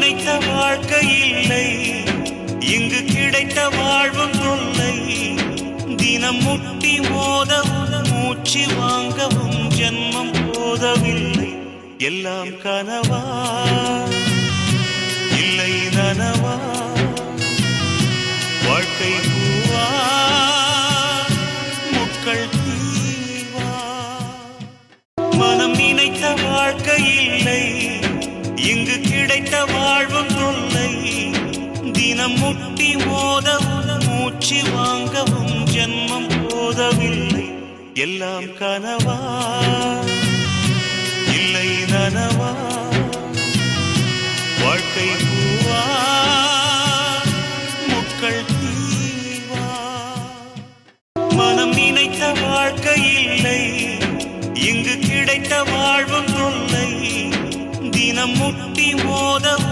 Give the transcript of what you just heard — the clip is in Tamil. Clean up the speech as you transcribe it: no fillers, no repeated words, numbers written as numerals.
நினைத்த வாழ்க்கை இல்லை, இங்கு கிடைத்த வாழ்வும் தொல்லை. தினம் முட்டி மோதவும் மூச்சு வாங்கவும் ஜென்மம் போதவில்லை. எல்லாம் கனவா இல்லை நனவா, வாழ்க்கை பூவா முட்கள் தீவா. மனம் நினைத்த வாழ்க்கை இல்லை, இங்கு கிடைத்த வாழ்வும் தொல்லை. தினம் முட்டி மோதவும் மூச்சு வாங்கவும் ஜென்மம் போதவில்லை. எல்லாம் கனவா இல்லை நனவா, வாழ்க்கை பூவா முட்கள் தீவா. மனம் நினைத்த வாழ்க்கை இல்லை, இங்கு கிடைத்த வாழ்வும் தொல்லை. தினம் முட்டி மோதவும்